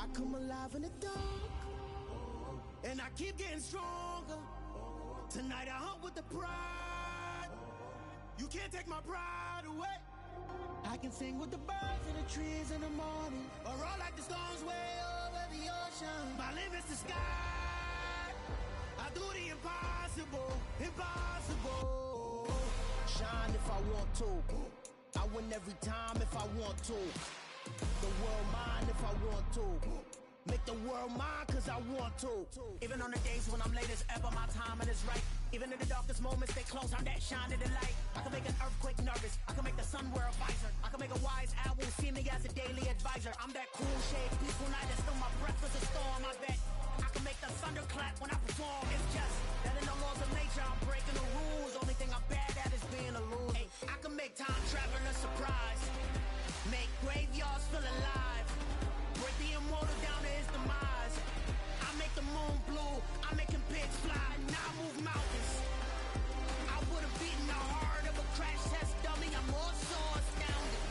I come alive in the dark, and I keep getting stronger. Tonight I hunt with the pride. You can't take my pride away. I can sing with the birds and the trees in the morning, or roll like the storms way over the ocean. My limit's the sky. I do the impossible, impossible. Shine if I want to. I win every time if I want to. The world mine if I want to. Make the world mine cause I want to. Even on the days when I'm late as ever, my timing is right. Even in the darkest moments, stay close, I'm that shine of the light. I can make an earthquake nervous, I can make the sun wear a visor. I can make a wise owl see me as a daily advisor. I'm that cool shade, peaceful night that still my breath was a storm, I bet. I can make the thunder clap when I perform. It's just that in the laws of nature, I'm breaking the rules. Only thing I'm bad at is being a loser. Hey, I can make time travel a surprise. Make graveyards feel alive. Break the immortal down to his demise. I make the moon blue, I'm making pigs fly. Now I move mountains. I would've beaten the heart of a crash test dummy. I'm more so astounded.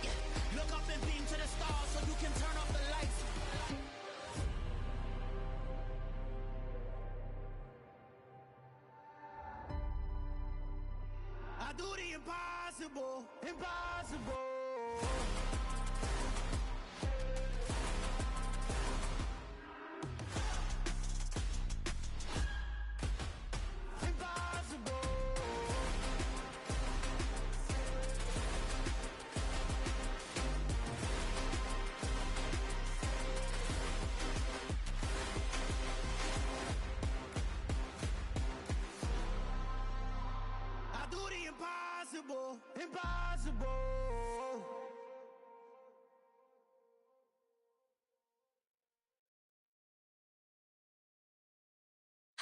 Yeah. Look up and beam to the stars so you can turn off the lights. I do the impossible, impossible. Impossible, impossible.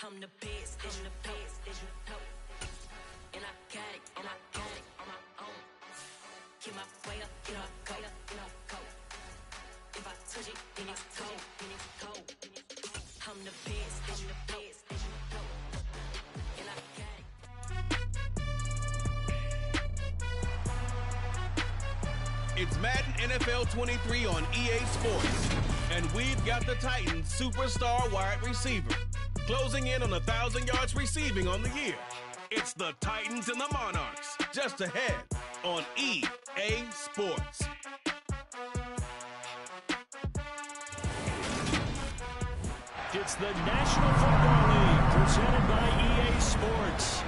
I'm the best, I'm the best, as you know. And I got it, and I got it on my own. Get my way up, get up, go, get up, go. If I touch it, then it's cold, then it's cold. I'm the best, I'm the best, as you know. And I got it. It's Madden NFL 23 on EA Sports, and we've got the Titans superstar wide receiver closing in on 1,000 yards receiving on the year. It's the Titans and the Monarchs, just ahead on EA Sports. It's the National Football League presented by EA Sports.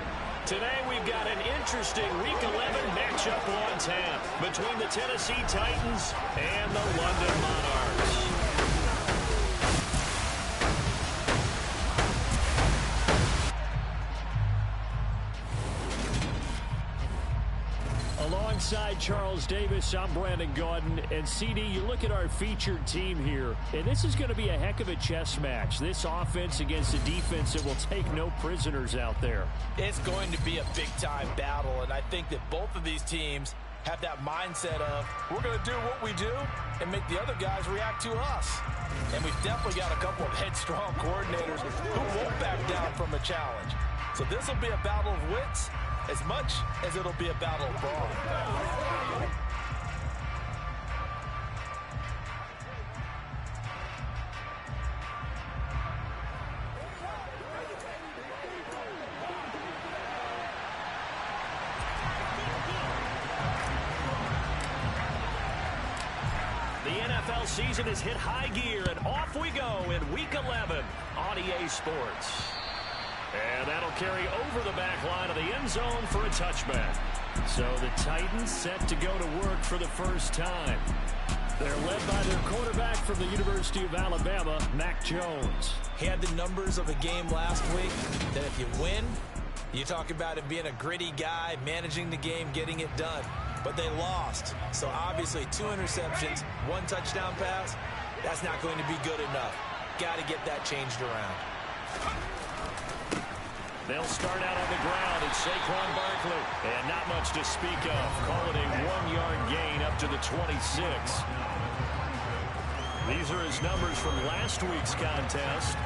Today we've got an interesting Week 11 matchup on tap between the Tennessee Titans and the London Monarchs. Alongside Charles Davis, I'm Brandon Gaudin. And CD, you look at our featured team here, and this is going to be a heck of a chess match. This offense against a defense that will take no prisoners out there. It's going to be a big-time battle, and I think that both of these teams have that mindset of, we're going to do what we do and make the other guys react to us. And we've definitely got a couple of headstrong coordinators who won't back down from a challenge. So this will be a battle of wits as much as it'll be a battle of brawn. The NFL season has hit high gear, and off we go in Week 11 on EA Sports. And that'll carry over the back line of the end zone for a touchback. So the Titans set to go to work for the first time. They're led by their quarterback from the University of Alabama, Mac Jones. He had the numbers of a game last week that if you win, you talk about him being a gritty guy, managing the game, getting it done. But they lost. So obviously 2 interceptions, 1 touchdown pass, that's not going to be good enough. Got to get that changed around. They'll start out on the ground at Saquon Barkley. And not much to speak of. Call it a 1-yard gain up to the 26. These are his numbers from last week's contest.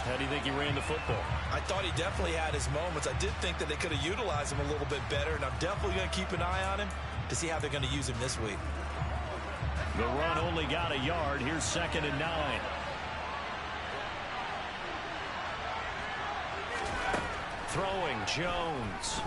How do you think he ran the football? I thought he definitely had his moments. I did think that they could have utilized him a little bit better, and I'm definitely going to keep an eye on him to see how they're going to use him this week. The run only got a yard. Here's 2nd and 9. Throwing Jones.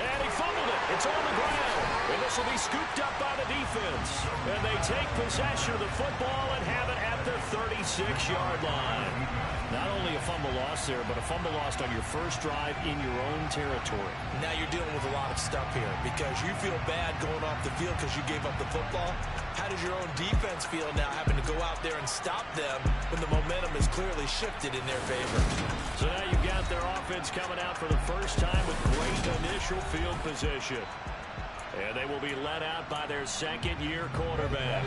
And he fumbled it. It's on the ground. And this will be scooped up by the defense. And they take possession of the football and have it at the 36-yard line. Not only a fumble loss there, but a fumble lost on your first drive in your own territory. Now you're dealing with a lot of stuff here because you feel bad going off the field because you gave up the football. How does your own defense feel now having to go out there and stop them when the momentum is clearly shifted in their favor? So now you've got their offense coming out for the first time with great initial field position. And they will be led out by their second-year quarterback.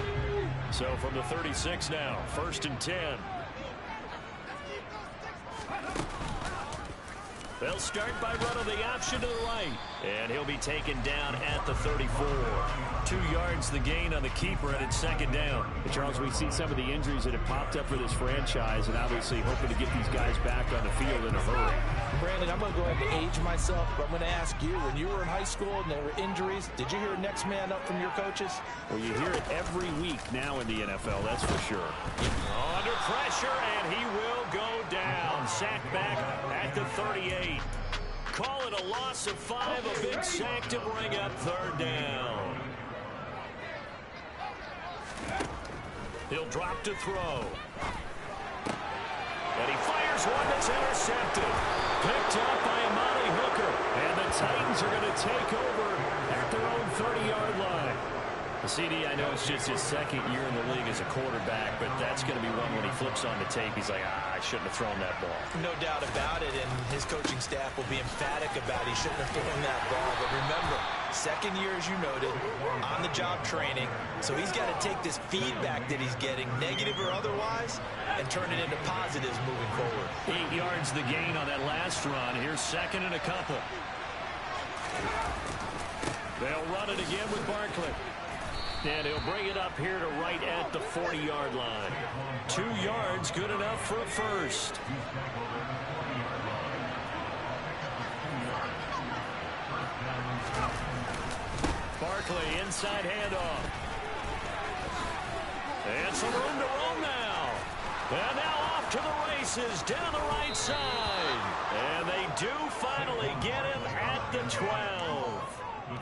So from the 36 now, 1st and 10. They'll start by running the option to the right. And he'll be taken down at the 34. 2 yards the gain on the keeper, and it's 2nd down. And Charles, we see some of the injuries that have popped up for this franchise, and obviously hoping to get these guys back on the field in a hurry. Brandon, I'm going to go ahead and age myself, but I'm going to ask you, when you were in high school and there were injuries, did you hear next man up from your coaches? Well, you hear it every week now in the NFL, that's for sure. Under pressure, and he will go down. Sacked back at the 38. Call it a loss of 5, a big sack to bring up 3rd down. He'll drop to throw. And he fires one that's intercepted. Picked up by Amani Hooker. And the Titans are going to take over at their own 30-yard line. CD, I know it's just his 2nd year in the league as a quarterback, but that's going to be one when he flips on the tape. He's like, I shouldn't have thrown that ball. No doubt about it, and his coaching staff will be emphatic about he shouldn't have thrown that ball. But remember, 2nd year, as you noted, on-the-job training, so he's got to take this feedback that he's getting, negative or otherwise, and turn it into positives moving forward. 8 yards the gain on that last run. Here's 2nd and a couple. They'll run it again with Barkley. And he'll bring it up here to right at the 40-yard line. 2 yards, good enough for a first. Barkley, inside handoff. And some room to roam now. And now off to the races down the right side. And they do finally get him at the 12.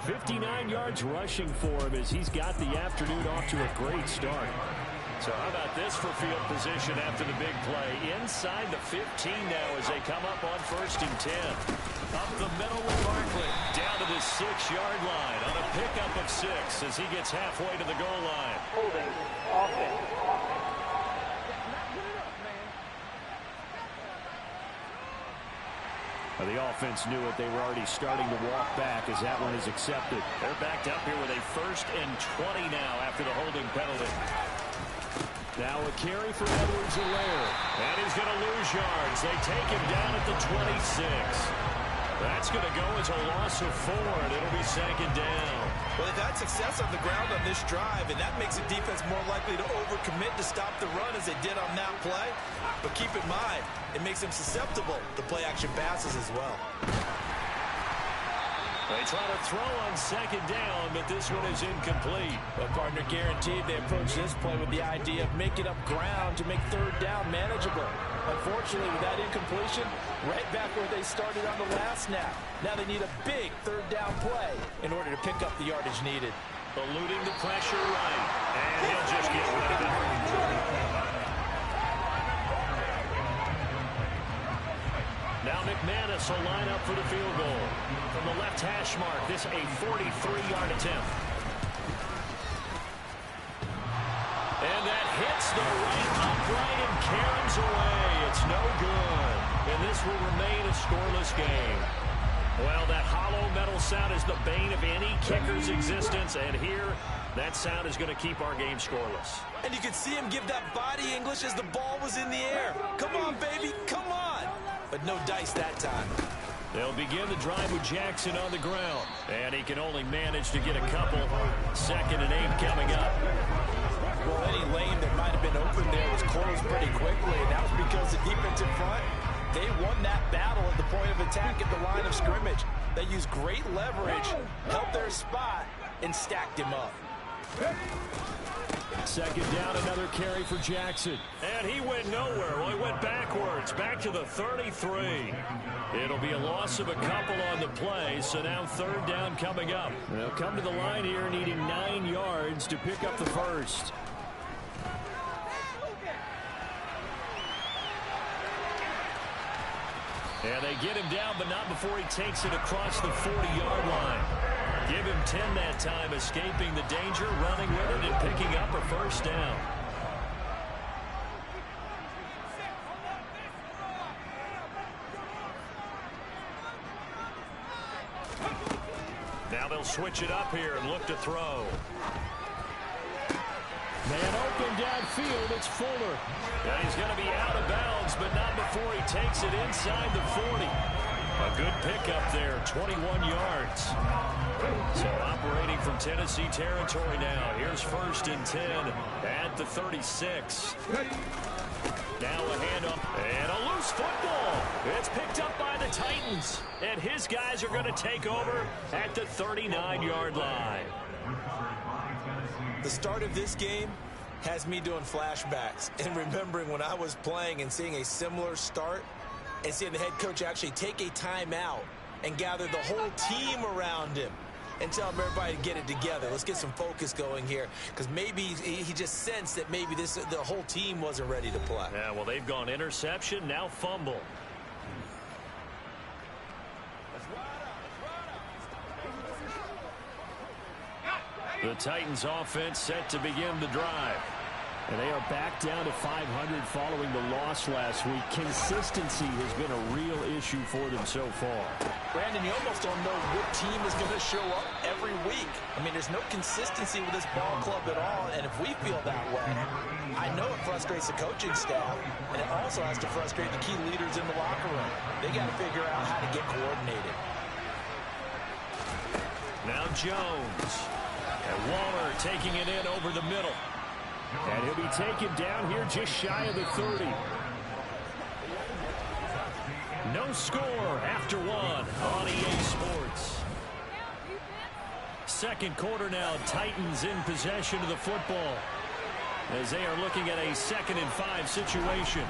59 yards rushing for him as he's got the afternoon off to a great start. So how about this for field position after the big play? Inside the 15 now as they come up on 1st and 10. Up the middle with Barkley. Down to the 6-yard line on a pickup of 6 as he gets halfway to the goal line. Holding offense. The offense knew it. They were already starting to walk back as that one is accepted. They're backed up here with a 1st and 20 now after the holding penalty. Now a carry for Edwards-Helaire. And he's going to lose yards. They take him down at the 26. That's going to go as a loss of 4, and it'll be 2nd down. Well, they've had success on the ground on this drive, and that makes the defense more likely to overcommit to stop the run as they did on that play. But keep in mind, it makes them susceptible to play-action passes as well. They try to throw on 2nd down, but this one is incomplete. Well, partner, guaranteed they approach this play with the idea of making up ground to make 3rd down manageable. Unfortunately, with that incompletion, right back where they started on the last snap. Now they need a big 3rd down play in order to pick up the yardage needed. Eluding the pressure right, and he'll just get rid of it. Now McManus will line up for the field goal. From the left hash mark, this a 43-yard attempt. And that hits the right upright and caroms away. It's no good. And this will remain a scoreless game. Well, that hollow metal sound is the bane of any kicker's existence. And here, that sound is going to keep our game scoreless. And you could see him give that body English as the ball was in the air. Come on, baby, come on. But no dice that time. They'll begin the drive with Jackson on the ground. And he can only manage to get a couple. 2nd and 8 coming up. Well, any lane that might have been open there was closed pretty quickly, and that was because the defensive front, they won that battle at the point of attack at the line of scrimmage. They used great leverage, held their spot, and stacked him up. 2nd down, another carry for Jackson. And he went nowhere. Well, he went backwards, back to the 33. It'll be a loss of a couple on the play, so now 3rd down coming up. They'll come to the line here needing 9 yards to pick up the first. And they get him down, but not before he takes it across the 40-yard line. Give him 10 that time, escaping the danger, running with it, and picking up a first down. Now they'll switch it up here and look to throw. Man open downfield, it's Fuller. And he's going to be out of bounds, but not before he takes it inside the 40. A good pickup there, 21 yards. So operating from Tennessee territory now. Here's 1st and 10 at the 36. Now a handoff and a loose football. It's picked up by the Titans. And his guys are going to take over at the 39-yard line. The start of this game has me doing flashbacks and remembering when I was playing and seeing a similar start and seeing the head coach actually take a timeout and gather the whole team around him and tell him everybody to get it together. Let's get some focus going here, because maybe he just sensed that maybe the whole team wasn't ready to play. Yeah, well, they've gone interception, now fumble. The Titans offense set to begin the drive. And they are back down to 500 following the loss last week. Consistency has been a real issue for them so far. Brandon, you almost don't know what team is going to show up every week. I mean, there's no consistency with this ball club at all, and if we feel that way, I know it frustrates the coaching staff, and it also has to frustrate the key leaders in the locker room. They got to figure out how to get coordinated. Now Jones. And Waller taking it in over the middle. And he'll be taken down here just shy of the 30. No score after 1 on EA Sports. 2nd quarter now, Titans in possession of the football as they are looking at a 2nd and 5 situation.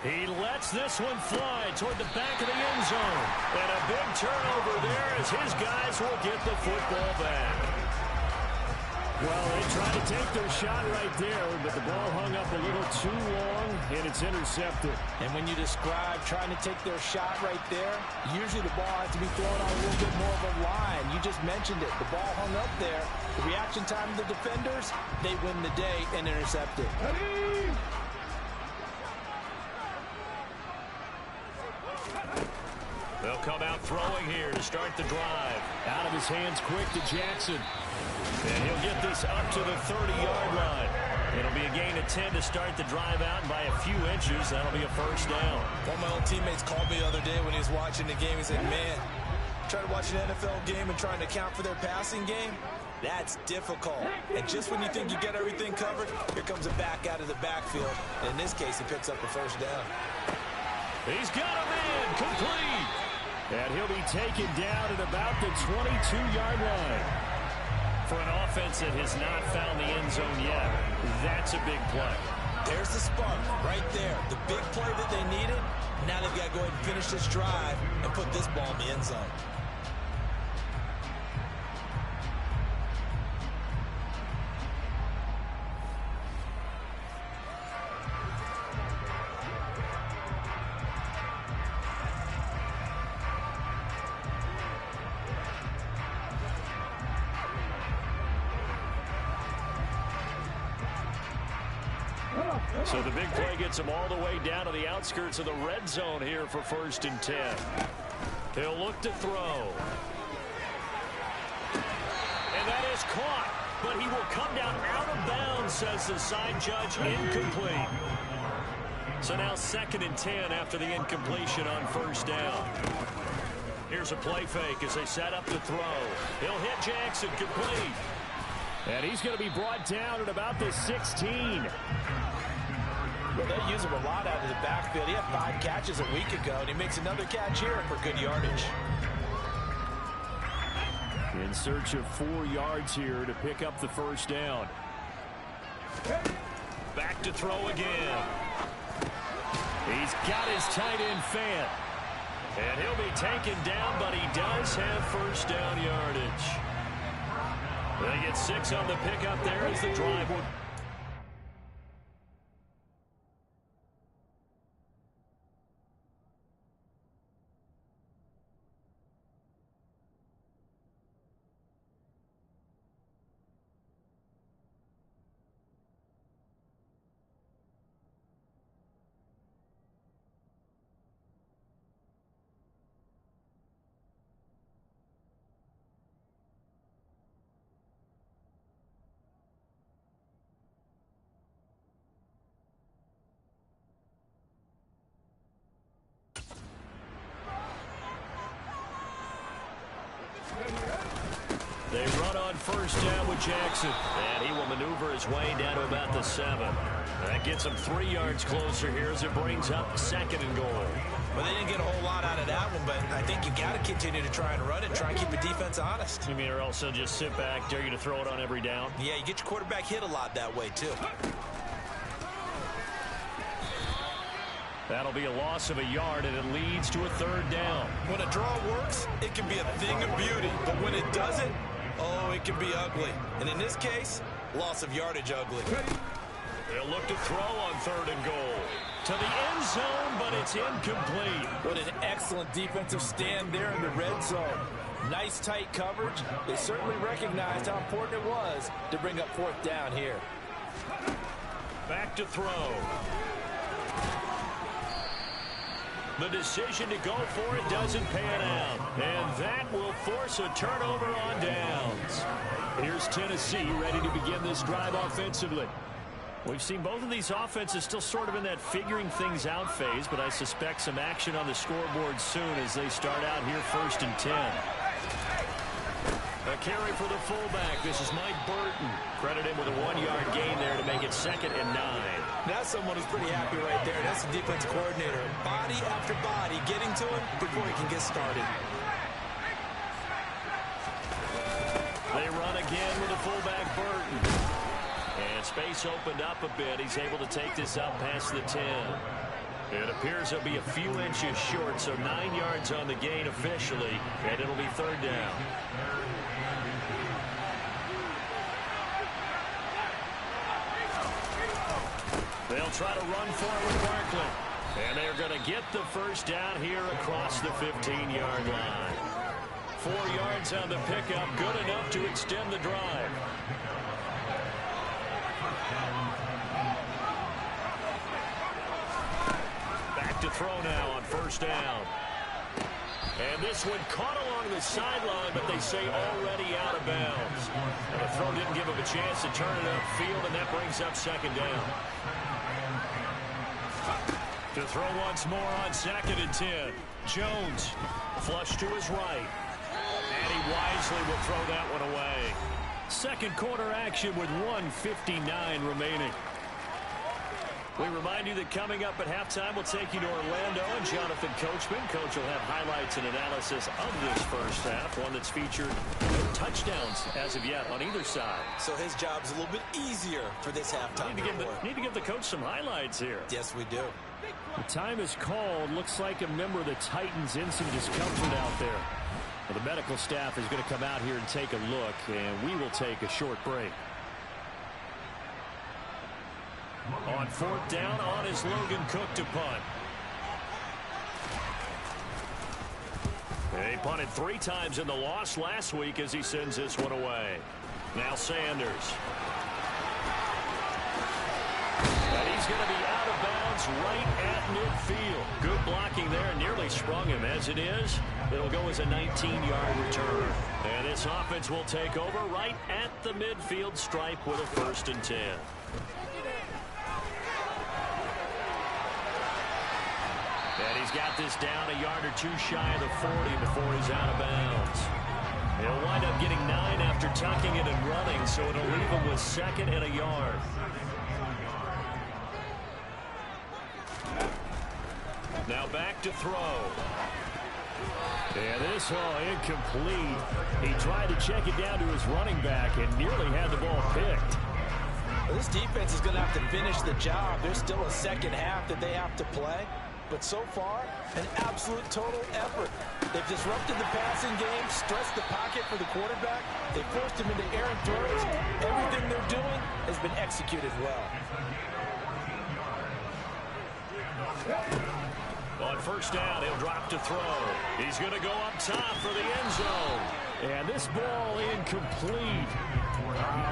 He lets this one fly toward the back of the end zone. And a big turnover there as his guys will get the football back. Well, they tried to take their shot right there, but the ball hung up a little too long, and it's intercepted. And when you describe trying to take their shot right there, usually the ball has to be thrown on a little bit more of a line. You just mentioned it. The ball hung up there. The reaction time of the defenders, they win the day and intercept it. They'll come out throwing here to start the drive. Out of his hands quick to Jackson. And he'll get this up to the 30-yard line. It'll be a gain of 10 to start the drive out, and by a few inches, that'll be a first down. One of my old teammates called me the other day when he was watching the game. He said, man, trying to watch an NFL game and trying to account for their passing game, that's difficult. And just when you think you get everything covered, here comes a back out of the backfield. And in this case, he picks up the first down. He's got a man complete. And he'll be taken down at about the 22-yard line. For an offense that has not found the end zone yet, that's a big play. There's the spark right there. The big play that they needed. Now they've got to go ahead and finish this drive and put this ball in the end zone. So the big play gets him all the way down to the outskirts of the red zone here for 1st and 10. He'll look to throw. And that is caught, but he will come down out of bounds, says the side judge, incomplete. So now 2nd and 10 after the incompletion on first down. Here's a play fake as they set up to throw. He'll hit Jackson complete. And he's going to be brought down at about the 16. Well, they use him a lot out of the backfield. He had 5 catches a week ago, and he makes another catch here for good yardage. In search of 4 yards here to pick up the first down. Back to throw again. He's got his tight end fan. And he'll be taken down, but he does have first down yardage. They get 6 on the pickup there as the drive will. They run on first down with Jackson. And he will maneuver his way down to about the 7. That gets him 3 yards closer here as it brings up 2nd and goal. Well, they didn't get a whole lot out of that one, but I think you got to continue to try and run it, try and keep the defense honest. You mean, or also just sit back, dare you to throw it on every down? Yeah, you get your quarterback hit a lot that way, too. That'll be a loss of a yard, and it leads to a 3rd down. When a draw works, it can be a thing of beauty, but when it doesn't, oh, it can be ugly. And in this case, loss of yardage ugly. They'll look to throw on 3rd and goal. To the end zone, but it's incomplete. What an excellent defensive stand there in the red zone. Nice tight coverage. They certainly recognized how important it was to bring up 4th down here. Back to throw. The decision to go for it doesn't pan out. And that will force a turnover on downs. Here's Tennessee ready to begin this drive offensively. We've seen both of these offenses still sort of in that figuring things out phase, but I suspect some action on the scoreboard soon as they start out here 1st and 10. A carry for the fullback. This is Mike Burton. Credit him with a 1-yard gain there to make it 2nd and 9. That's someone who's pretty happy right there. That's the defense coordinator. Body after body getting to him before he can get started. They run again with the fullback Burton. And space opened up a bit. He's able to take this up past the 10. It appears he'll be a few inches short, so 9 yards on the gain officially, and it'll be 3rd down. They'll try to run forward with Barkley. And they're going to get the first down here across the 15-yard line. 4 yards on the pickup, good enough to extend the drive. Back to throw now on 1st down. And this one caught along the sideline, but they say already out of bounds. And the throw didn't give him a chance to turn it upfield, and that brings up 2nd down. To throw once more on 2nd and 10. Jones flush to his right. And he wisely will throw that one away. 2nd quarter action with 1:59 remaining. We remind you that coming up at halftime, we'll take you to Orlando and Jonathan Coachman. Coach will have highlights and analysis of this first half, one that's featured no touchdowns as of yet on either side. So his job's a little bit easier for this halftime. Need to give the coach some highlights here. Yes, we do. The time is called. Looks like a member of the Titans in some discomfort out there. Well, the medical staff is going to come out here and take a look, and we will take a short break. On 4th down, on is Logan Cook to punt. He punted 3 times in the loss last week as he sends this one away. Now Sanders. And he's going to be out of bounds right at midfield. Good blocking there, nearly sprung him. As it is, it'll go as a 19-yard return. And this offense will take over right at the midfield stripe with a 1st and 10. And he's got this down a yard or two shy of the 40 before he's out of bounds. He'll wind up getting 9 after tucking it and running, so it'll leave him with 2nd and a yard. Now back to throw. And this incomplete. He tried to check it down to his running back and nearly had the ball picked. Well, this defense is going to have to finish the job. There's still a second half that they have to play. But so far, an absolute total effort. They've disrupted the passing game, stressed the pocket for the quarterback. They forced him into errant throws. Everything they're doing has been executed well. On first down, he'll drop to throw. He's going to go up top for the end zone. And this ball incomplete.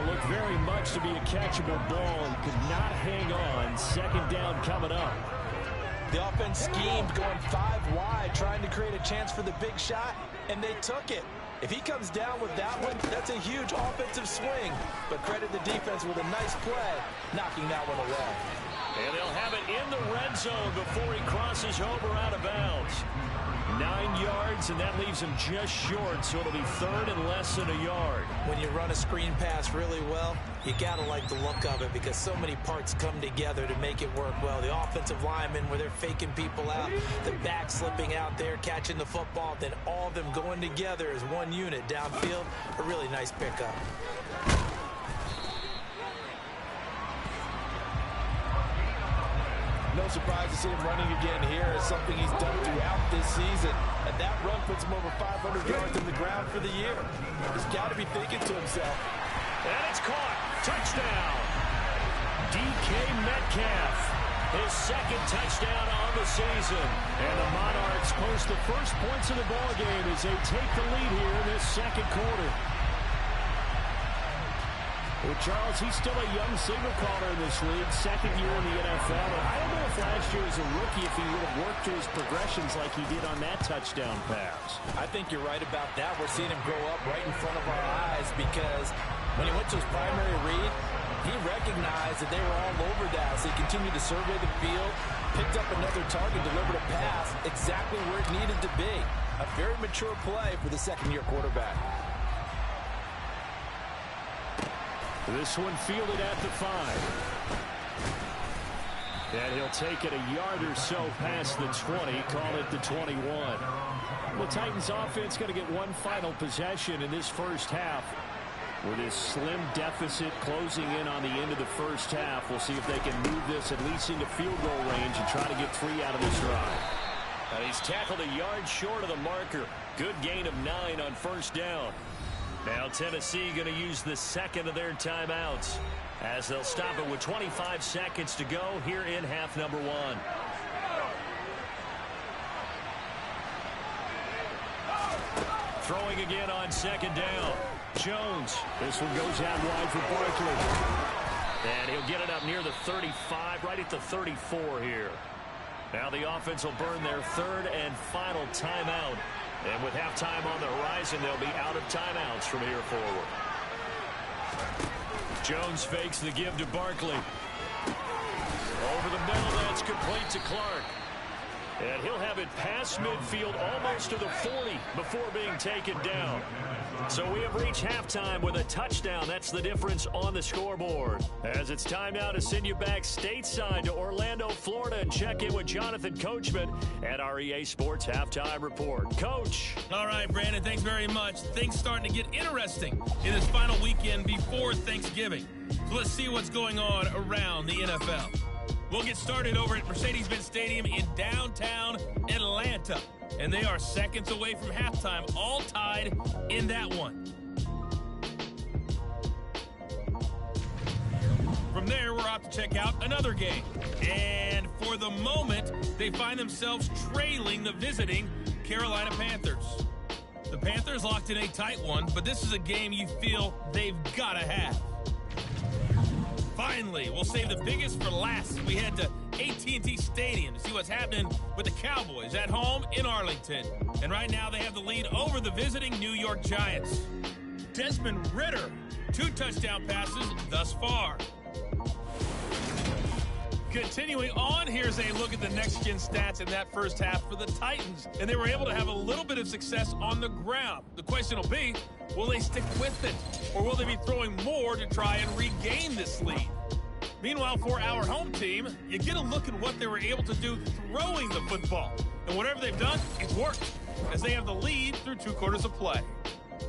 Looked very much to be a catchable ball and could not hang on. Second down coming up. The offense schemed going 5 wide, trying to create a chance for the big shot, and they took it. If he comes down with that one, that's a huge offensive swing. But credit the defense with a nice play, knocking that one away. And they'll have it in the red zone before he crosses over out of bounds. 9 yards, and that leaves him just short, so it'll be 3rd and less than a yard. When you run a screen pass really well, you got to like the look of it because so many parts come together to make it work well. The offensive linemen, where they're faking people out, the back slipping out there, catching the football, then all of them going together as one unit downfield. A really nice pickup. No surprise to see him running again here. It's something he's done throughout this season. And that run puts him over 500 yards on the ground for the year. He's got to be thinking to himself. And it's caught. Touchdown. DK Metcalf. His 2nd touchdown on the season. And the Monarchs post the first points of the ballgame as they take the lead here in this 2nd quarter. Well, Charles, he's still a young signal caller in this league, 2nd year in the NFL. And I don't know if last year as a rookie, if he would have worked through his progressions like he did on that touchdown pass. I think you're right about that. We're seeing him grow up right in front of our eyes because when he went to his primary read, he recognized that they were all over that. So he continued to survey the field, picked up another target, delivered a pass exactly where it needed to be. A very mature play for the 2nd-year quarterback. This one fielded at the 5. And he'll take it a yard or so past the 20, call it the 21. The Titans offense going to get one final possession in this first half. With this slim deficit closing in on the end of the first half, we'll see if they can move this at least into field goal range and try to get 3 out of this drive. And he's tackled a yard short of the marker. Good gain of 9 on first down. Now Tennessee going to use the 2nd of their timeouts as they'll stop it with 25 seconds to go here in half number 1. Throwing again on 2nd down. Jones. This one goes out wide for Barkley. And he'll get it up near the 35, right at the 34 here. Now the offense will burn their 3rd and final timeout. And with halftime on the horizon, they'll be out of timeouts from here forward. Jones fakes the give to Barkley. Over the middle, that's complete to Clark. And he'll have it past midfield almost to the 40 before being taken down. So we have reached halftime with a touchdown. That's the difference on the scoreboard. As it's time now to send you back stateside to Orlando, Florida, and check in with Jonathan Coachman at our EA Sports Halftime Report. Coach. All right, Brandon, thanks very much. Things starting to get interesting in this final weekend before Thanksgiving. So let's see what's going on around the NFL. We'll get started over at Mercedes-Benz Stadium in downtown Atlanta. And they are seconds away from halftime, all tied in that one. From there, we're off to check out another game. And for the moment, they find themselves trailing the visiting Carolina Panthers. The Panthers locked in a tight one, but this is a game you feel they've got to have. Finally, we'll save the biggest for last. We head to AT&T Stadium to see what's happening with the Cowboys at home in Arlington. And right now they have the lead over the visiting New York Giants. Desmond Ridder, 2 touchdown passes thus far. Continuing on, here's a look at the next-gen stats in that first half for the Titans. And they were able to have a little bit of success on the ground. The question will be, will they stick with it? Or will they be throwing more to try and regain this lead? Meanwhile, for our home team, you get a look at what they were able to do throwing the football. And whatever they've done, it's worked, as they have the lead through 2 quarters of play.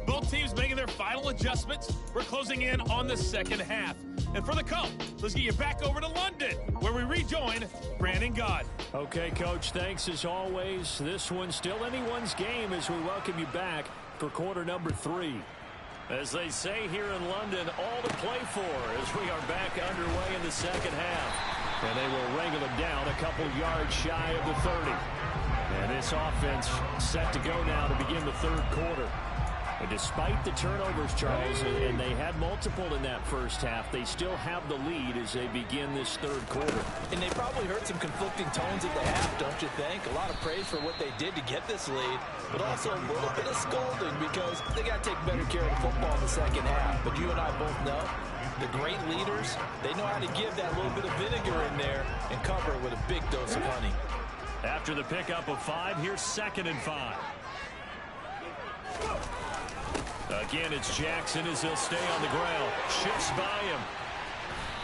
Both teams making their final adjustments. We're closing in on the second half. And for the call, let's get you back over to London, where we rejoin Brandon God. Okay, Coach, thanks as always. This one's still anyone's game as we welcome you back for quarter number 3. As they say here in London, all to play for as we are back underway in the second half. And they will wrangle them down a couple yards shy of the 30. And this offense set to go now to begin the third quarter. And despite the turnovers, Charles, and they had multiple in that first half, they still have the lead as they begin this third quarter. And they probably heard some conflicting tones at the half, don't you think? A lot of praise for what they did to get this lead, but also a little bit of scolding because they got to take better care of the football in the second half. But you and I both know the great leaders, they know how to give that little bit of vinegar in there and cover it with a big dose of honey. After the pickup of 5, here's 2nd and 5. Again, it's Jackson as he'll stay on the ground. Shifts by him.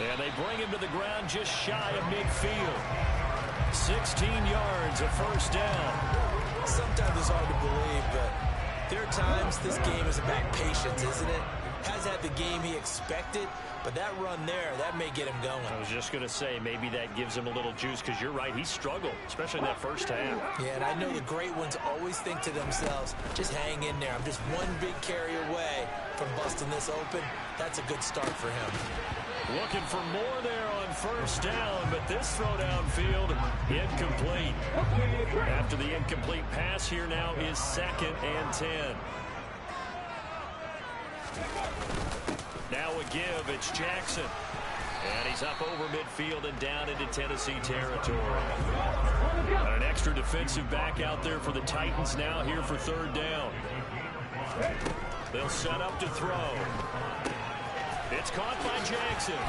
And they bring him to the ground just shy of midfield. 16 yards, a first down. Sometimes it's hard to believe, but there are times this game is about patience, isn't it? Has had the game he expected, but that run there, that may get him going. I was just going to say, maybe that gives him a little juice, because you're right, he struggled, especially in that first half. Yeah, and I know the great ones always think to themselves, just hang in there. I'm just one big carry away from busting this open. That's a good start for him. Looking for more there on first down, but this throw downfield, incomplete. After the incomplete pass, here now is 2nd and 10. Now a give, it's Jackson. And he's up over midfield and down into Tennessee territory. And an extra defensive back out there for the Titans now here for 3rd down. They'll set up to throw. It's caught by Jackson.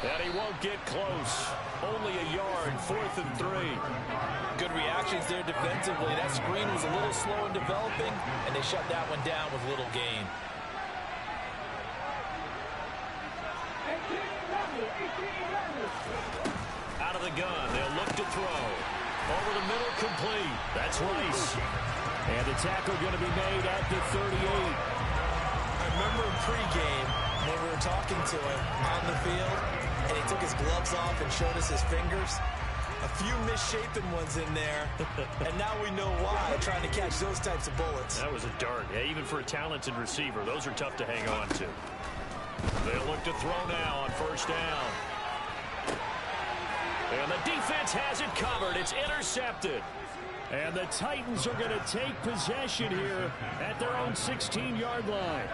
And he won't get close. Only a yard, 4th and 3. Good reactions there defensively. That screen was a little slow in developing, and they shut that one down with little gain. Out of the gun, they'll look to throw. Over the middle, complete. That's Rice. And the tackle going to be made at the 38. I remember in pregame when we were talking to him on the field, and he took his gloves off and showed us his fingers. A few misshapen ones in there, and now we know why, trying to catch those types of bullets. That was a dart. Yeah, even for a talented receiver, those are tough to hang on to. They'll look to throw now on first down. And the defense has it covered. It's intercepted. And the Titans are going to take possession here at their own 16-yard line.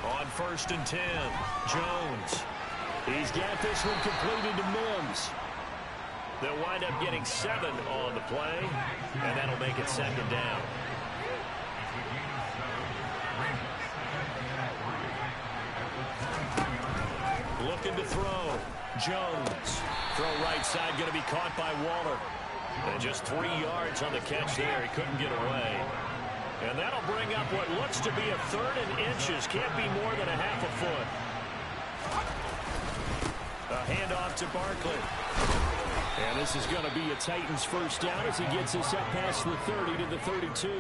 On 1st and 10, Jones. He's got this one completed to Mims. They'll wind up getting 7 on the play, and that'll make it 2nd down. Looking to throw. Jones. Throw right side going to be caught by Waller. And just 3 yards on the catch there. He couldn't get away. And that'll bring up what looks to be a 3rd and inches. Can't be more than a half a foot. A handoff to Barkley. And this is going to be a Titans first down as he gets us up past the 30 to the 32.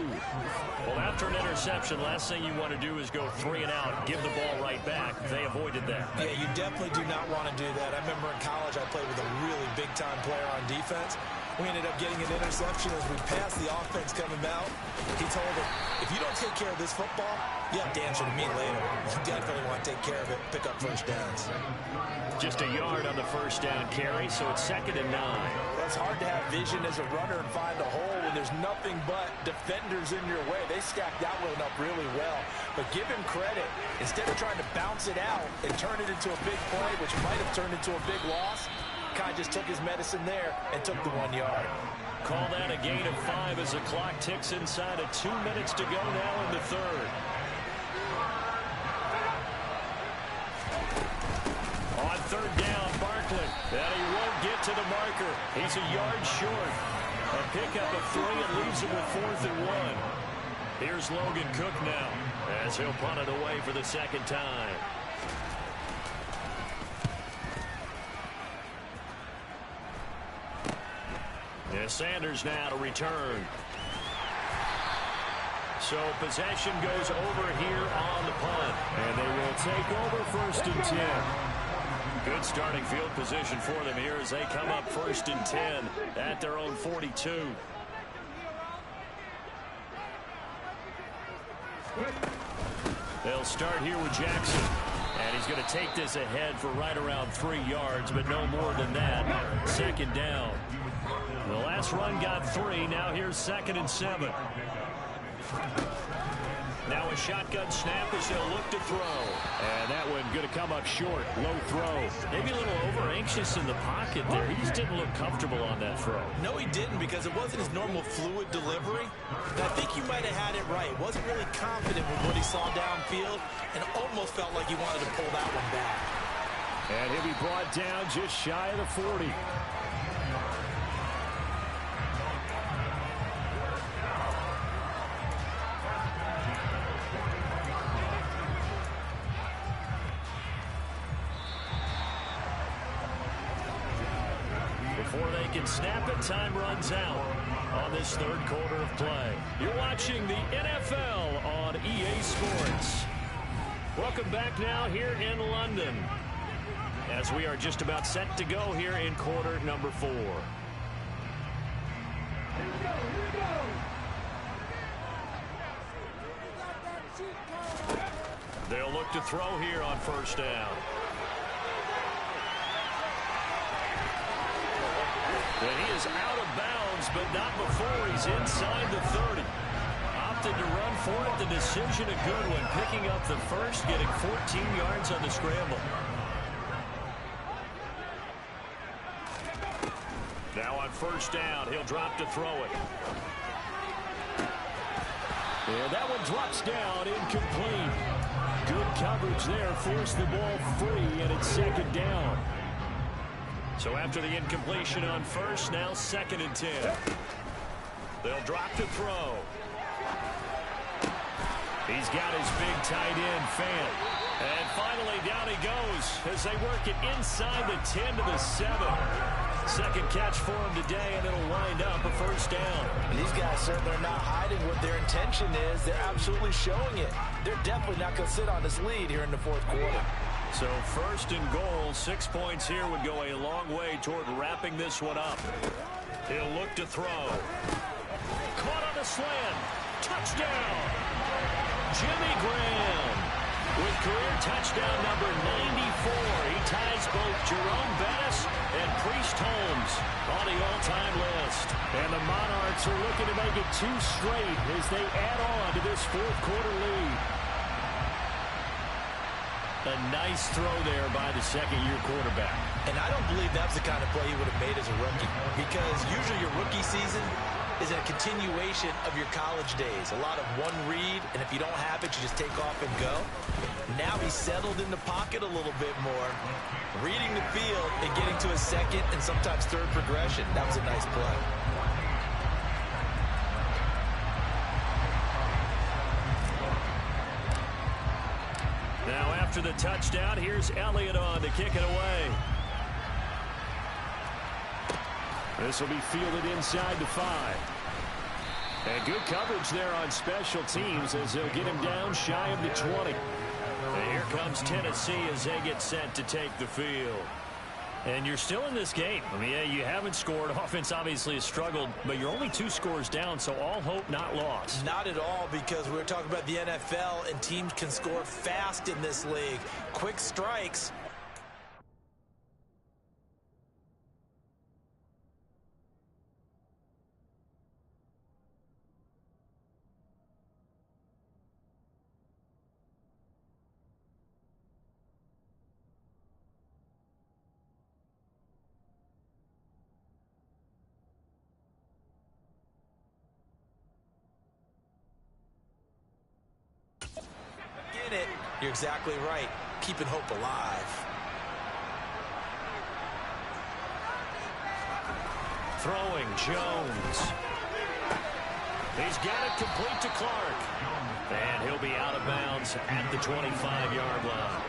Well, after an interception, last thing you want to do is go 3 and out, give the ball right back. They avoided that. Yeah, you definitely do not want to do that. I remember in college I played with a really big-time player on defense. We ended up getting an interception as we passed the offense coming out. He told him, if you don't take care of this football, you have to answer to me later. You definitely want to take care of it, pick up first downs. Just a yard on the first down carry, so it's 2nd and 9. It's hard to have vision as a runner and find a hole when there's nothing but defenders in your way. They stacked that one up really well. But give him credit. Instead of trying to bounce it out and turn it into a big play, which might have turned into a big loss, Kai just took his medicine there and took the 1 yard. Call that a gain of 5 as the clock ticks inside of 2 minutes to go now in the third. He's a yard short. A pickup of 3 and leaves him with 4th and 1. Here's Logan Cook now as he'll punt it away for the second time. And Sanders now to return. So possession goes over here on the punt. And they will take over 1st and 10. Good starting field position for them here as they come up 1st and 10 at their own 42. They'll start here with Jackson. And he's going to take this ahead for right around 3 yards, but no more than that. 2nd down. The last run got 3. Now here's 2nd and 7. Now a shotgun snap as they'll look to throw. And that one going to come up short. Low throw. Maybe a little over-anxious in the pocket there. He just didn't look comfortable on that throw. No, he didn't, because it wasn't his normal fluid delivery. And I think you might have had it right. Wasn't really confident with what he saw downfield and almost felt like he wanted to pull that one back. And he'll be brought down just shy of the 40. Before they can snap it, time runs out on this 3rd quarter of play. You're watching the NFL on EA Sports. Welcome back now here in London as we are just about set to go here in quarter number 4. They'll look to throw here on 1st down. And he is out of bounds, but not before he's inside the 30. Opted to run for it. The decision a good one. Picking up the first, getting 14 yards on the scramble. Now on 1st down, he'll drop to throw it. And that one drops down, incomplete. Good coverage there, forced the ball free, and it's 2nd down. So after the incompletion on 1st, now 2nd and 10. They'll drop to throw. He's got his big tight end, Fant. And finally down he goes as they work it inside the 10 to the 7. 2nd catch for him today, and it'll wind up a 1st down. And these guys certainly are not hiding what their intention is. They're absolutely showing it. They're definitely not going to sit on this lead here in the 4th quarter. So 1st and goal, 6 points here would go a long way toward wrapping this one up. He'll look to throw. Caught on the slant. Touchdown. Jimmy Graham with career touchdown number 94. He ties both Jerome Bettis and Priest Holmes on the all-time list. And the Monarchs are looking to make it 2 straight as they add on to this 4th quarter lead. A nice throw there by the 2nd-year quarterback. And I don't believe that's the kind of play he would have made as a rookie, because usually your rookie season is a continuation of your college days. A lot of one read, and if you don't have it, you just take off and go. Now he's settled in the pocket a little bit more, reading the field and getting to his 2nd and sometimes 3rd progression. That was a nice play. Now after the touchdown, here's Elliott on to kick it away. This will be fielded inside the 5. And good coverage there on special teams as they'll get him down shy of the 20. And here comes Tennessee as they get set to take the field. And you're still in this game. I mean, yeah, you haven't scored. Offense obviously has struggled, but you're only 2 scores down, so all hope not lost. Not at all, because we're talking about the NFL, and teams can score fast in this league. Quick strikes. You're exactly right. Keeping hope alive. throwing, Jones. He's got it complete to Clark. And he'll be out of bounds at the 25-yard line.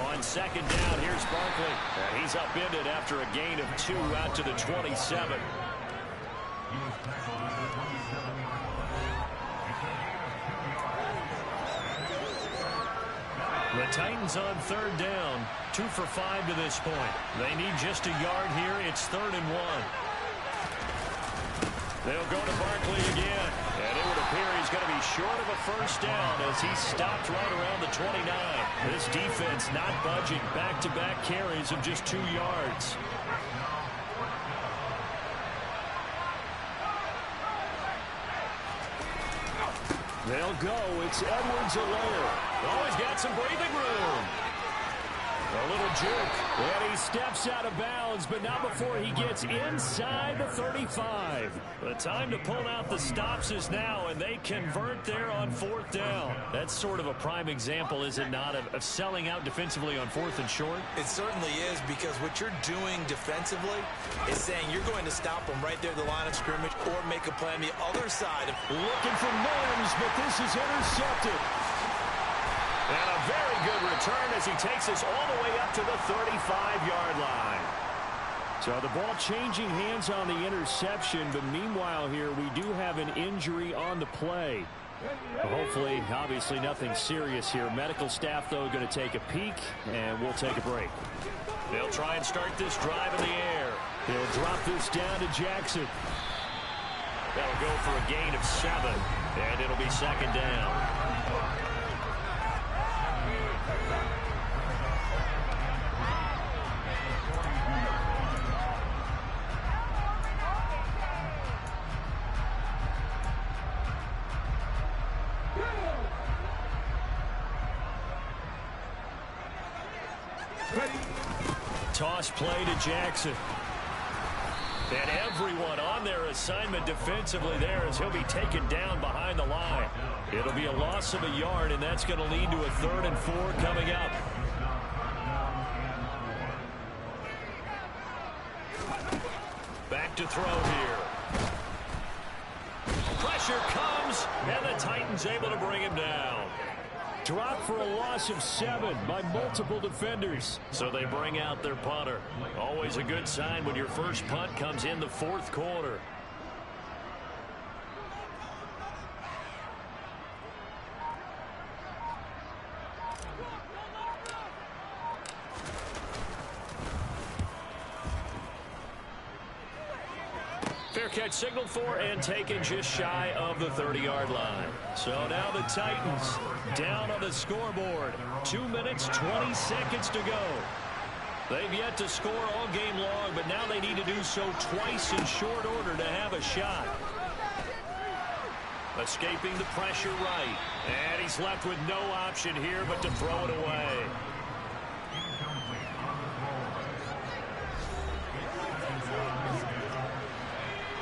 On second down, here's Barkley. And he's upended after a gain of 2 out to the 27. The Titans on third down, 2 for 5 to this point. They need just a yard here. It's 3rd and 1. They'll go to Barkley again, and it would appear he's going to be short of a first down as he stopped right around the 29. This defense not budging, back-to-back carries of just 2 yards. They'll go. It's Edwards-Helaire. Oh, he's got some breathing room. A little juke. And he steps out of bounds, but not before he gets inside the 35. The time to pull out the stops is now, and they convert there on 4th down. That's sort of a prime example, is it not, of selling out defensively on 4th and short? It certainly is, because what you're doing defensively is saying you're going to stop them right there at the line of scrimmage or make a play on the other side. Looking for Mims, but this is intercepted. And a very good return as he takes us all the way up to the 35-yard line. So the ball changing hands on the interception, but meanwhile here we do have an injury on the play. Hopefully, obviously nothing serious here. Medical staff, though, going to take a peek, and we'll take a break. They'll try and start this drive in the air. They'll drop this down to Jackson. That'll go for a gain of 7, and it'll be 2nd down. Toss play to Jackson. And everyone on their assignment defensively there as he'll be taken down behind the line. It'll be a loss of a yard, and that's going to lead to a 3rd and 4 coming up. Back to throw here. Pressure comes, and the Titans able to bring him down. Drop for a loss of 7 by multiple defenders. So they bring out their punter. Always a good sign when your first punt comes in the 4th quarter. Fair catch signaled for and taken just shy of the 30-yard line. So now the Titans down on the scoreboard. 2 minutes, 20 seconds to go. They've yet to score all game long, but now they need to do so twice in short order to have a shot. Escaping the pressure right. And he's left with no option here but to throw it away.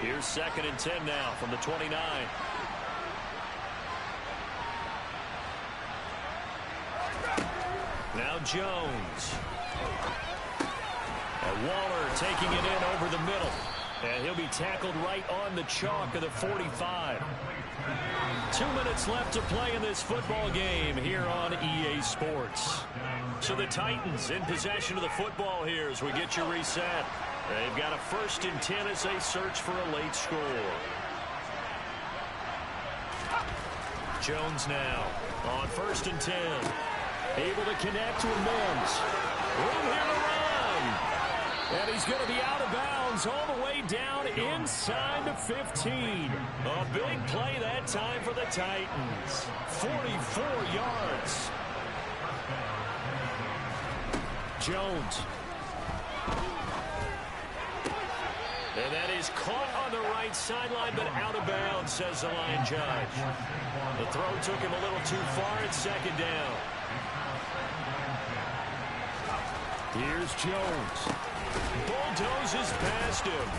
Here's 2nd and 10 now from the 29. Now Jones. And Waller taking it in over the middle. And he'll be tackled right on the chalk of the 45. 2 minutes left to play in this football game here on EA Sports. So the Titans in possession of the football here as we get you reset. They've got a 1st and 10 as they search for a late score. Jones now on 1st and 10. Able to connect with Mims. Room here to run. And he's going to be out of bounds all the way down inside the 15. A big play that time for the Titans. 44 yards. Jones. And that is caught on the right sideline, but out of bounds, says the line judge. The throw took him a little too far at 2nd down. Here's Jones. Bulldozes past him.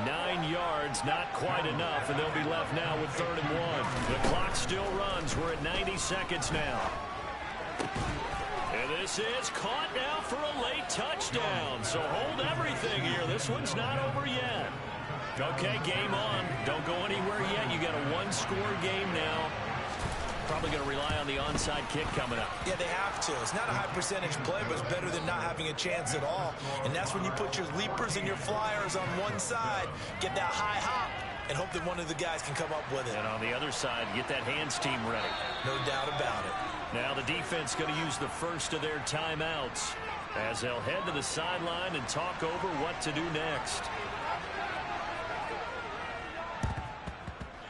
9 yards, not quite enough, and they'll be left now with 3rd and 1. The clock still runs. We're at 90 seconds now. This is caught now for a late touchdown. So hold everything here. This one's not over yet. Okay, game on. Don't go anywhere yet. You got a one-score game now. Probably going to rely on the onside kick coming up. Yeah, they have to. It's not a high percentage play, but it's better than not having a chance at all. And that's when you put your leapers and your flyers on one side, get that high hop, and hope that one of the guys can come up with it. And on the other side, get that hands team ready. No doubt about it. Now the defense going to use the first of their timeouts as they'll head to the sideline and talk over what to do next.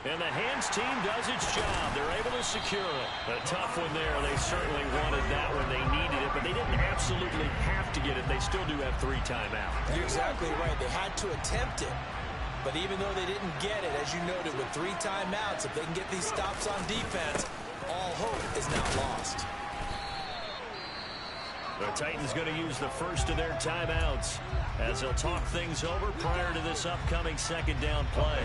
And the hands team does its job. They're able to secure it. A tough one there. They certainly wanted that when they needed it, but they didn't absolutely have to get it. They still do have 3 timeouts. You're exactly right. They had to attempt it. But even though they didn't get it, as you noted, with 3 timeouts, if they can get these stops on defense, all hope is not lost. The Titans going to use the first of their timeouts as they'll talk things over prior to this upcoming second down play.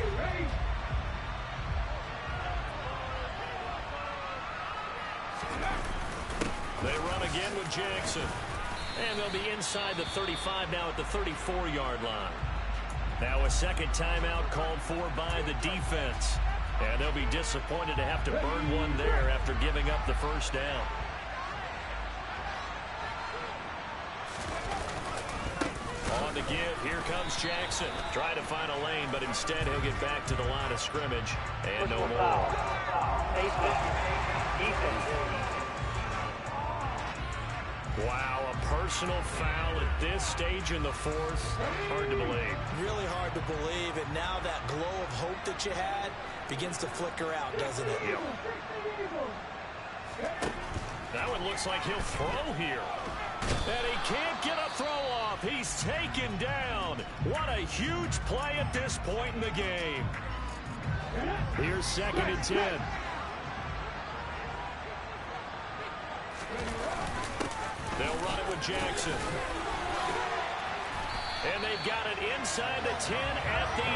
They run again with Jackson. And they'll be inside the 35 now at the 34-yard line. Now a second timeout called for by the defense. And they'll be disappointed to have to burn one there after giving up the first down. On the give, here comes Jackson. Trying to find a lane, but instead he'll get back to the line of scrimmage. And no more. Wow, a personal foul at this stage in the fourth. Hard to believe. Really hard to believe, and now that glow of hope that you had begins to flicker out, doesn't it? Yep. That one looks like he'll throw here. And he can't get a throw off. He's taken down. What a huge play at this point in the game. Here's 2nd and 10. They'll run it with Jackson. And they've got it inside the 10 at the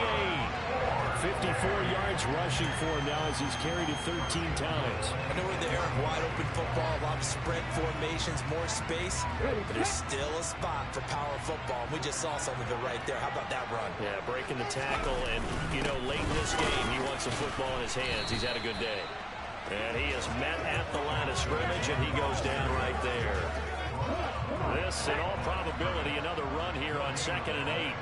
8. 54 yards rushing for him now as he's carried it 13 times. I know we're there, wide open football, a lot of spread formations, more space, but there's still a spot for power football. We just saw some of it right there. How about that run? Yeah, breaking the tackle, and, you know, late in this game, he wants the football in his hands. He's had a good day. And he is met at the line of scrimmage, and he goes down right there. This, in all probability, another run here on 2nd and 8.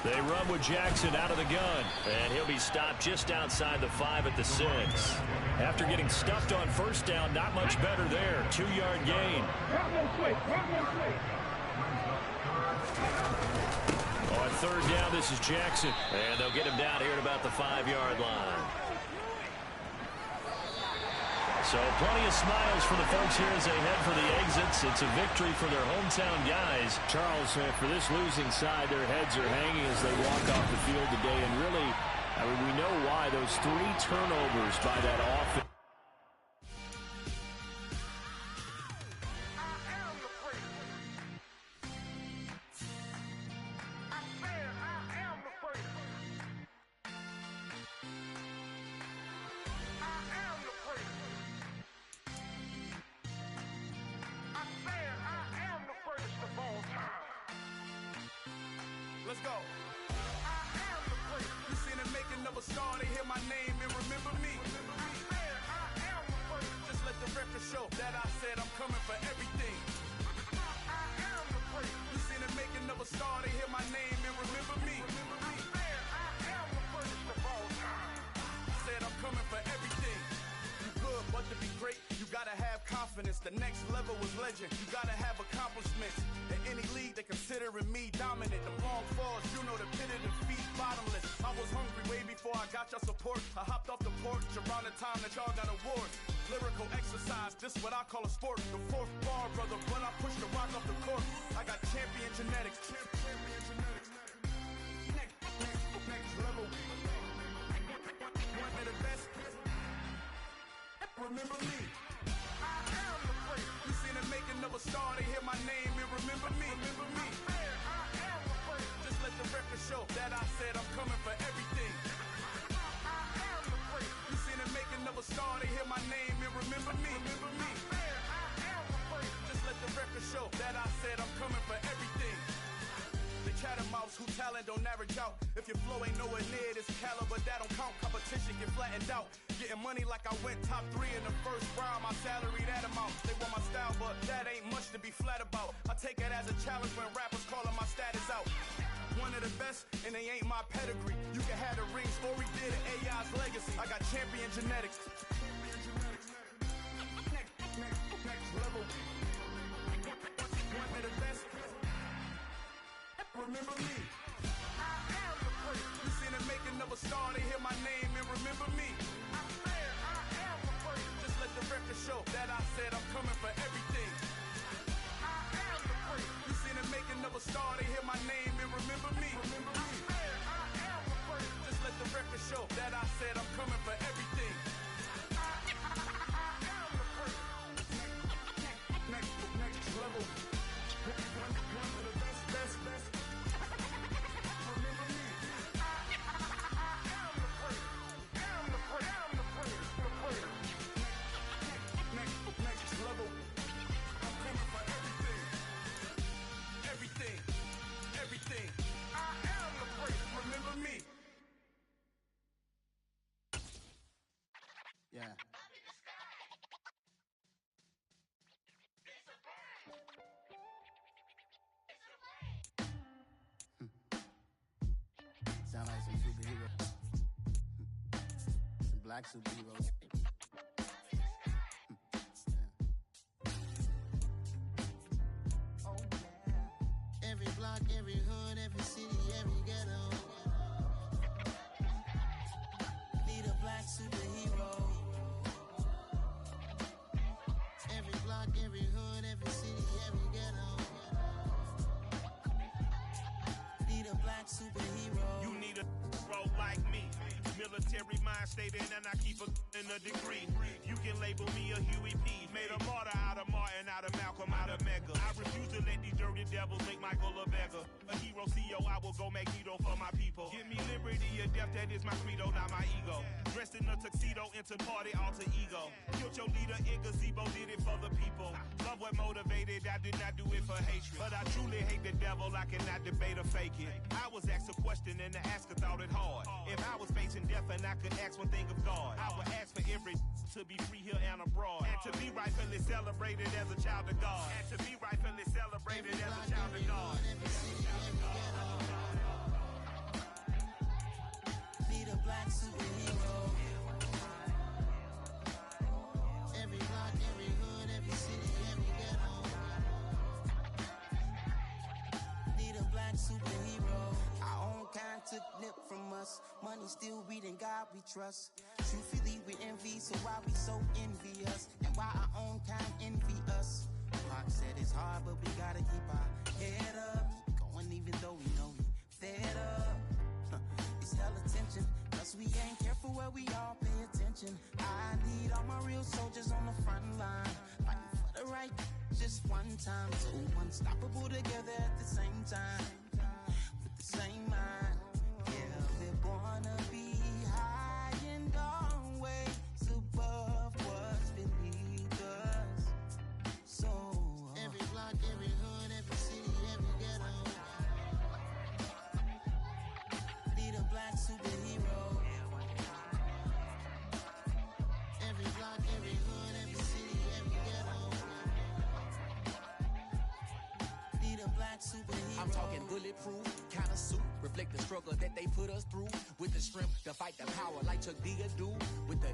They run with Jackson out of the gun, and he'll be stopped just outside the 5 at the 6. After getting stuffed on first down, not much better there. 2-yard gain. On 3rd down, this is Jackson, and they'll get him down here at about the 5-yard line. So plenty of smiles for the folks here as they head for the exits. It's a victory for their hometown guys. Charles, for this losing side, their heads are hanging as they walk off the field today. And really, I mean, we know why. Those 3 turnovers by that offense. Let's go. You seen the making of a star, they hear my name and remember me. Just let the record show that I said I'm coming for everything. You seen the making of a star, they hear my name and remember me. Said I'm coming for everything. You good, but to be great, you gotta have confidence. The next level was legend. You gotta have accomplishments. In any league, they considering me dominant. The wrong falls, you know the pit of defeat, bottomless. I was hungry way before I got your support. I hopped off the porch around the time that y'all got awards. Lyrical exercise, this what I call a sport. The 4th bar, brother, when I push the rock off the court. I got champion genetics. Next level. One of the best. Remember me. You seen the making of a star, they hear my name and remember me. Just let the record show that I said I'm coming for everything. if your flow ain't nowhere near this caliber, that don't count. Competition get flattened out. Getting money like I went top 3 in the first round. My salary that amount. They want my style, but that ain't much to be flat about. I take it as a challenge when rappers calling my status out. One of the best, and they ain't my pedigree. You can have the rings, or we did it, AI's legacy. I got champion genetics. Next level. One of the best. Remember me. I am the prince. You seen the making of a star, they hear my name and remember me. I swear I am the prince. Just let the record show that I said I'm coming for everything. I am the prince. You seen the making of a star, they hear my name and remember me. I swear I am the prince. Just let the record show that I said I'm coming for everything. I am the prince. Next level. One of the best. Everything. I am the prince. Remember me. Yeah. Sound like some superheroes. Some black superheroes. Every block, every hood, every city, every ghetto. Need a black superhero. Every block, every hood, every city, every ghetto. Need a black superhero. You need a role like me. Military mind stated, and I keep in a degree. You can label me a Huey P. Made a martyr out of Martin, out of Malcolm, out of Mega. I refuse to let these dirty devils make Michael a beggar. A hero CEO, I will go Magneto for my people. Give me liberty or death, that is my credo, not my ego. Dressed in a tuxedo, into party, alter ego. Killed your leader in gazebo, did it for the people. Love what motivated, I did not do it for hatred. But I truly hate the devil, I cannot debate or fake it. I was asked a question and the asker thought it hard. If I was facing death and I could ask one thing of God, I would ask for every to be free here and abroad, and to be rightfully celebrated as a child of God, and to be rightfully celebrated as a child of God. Need a black superhero. Every block, every hood, every city, every ghetto. Need a black superhero. Our own kind took nip from us. Money still reading, God we trust. Truthfully we envy, so why we so envious? And why our own kind envy us? Pac said it's hard, but we gotta keep our head up. Going even though we know we fed up. It's hell attention, cause we ain't careful where we all pay attention. I need all my real soldiers on the front line, fighting for the right just one time. So unstoppable together at the same time, with the same mind. Yeah, we're born to be high and always above what's beneath us. So every block, every hood, every city, every ghetto. Need a black superhero. Every block, every hood, every city, every ghetto. Need a black superhero. I'm talking bulletproof kind of suit, reflect the struggle that they put us through, with the strength to fight the power like Chuck D do, with the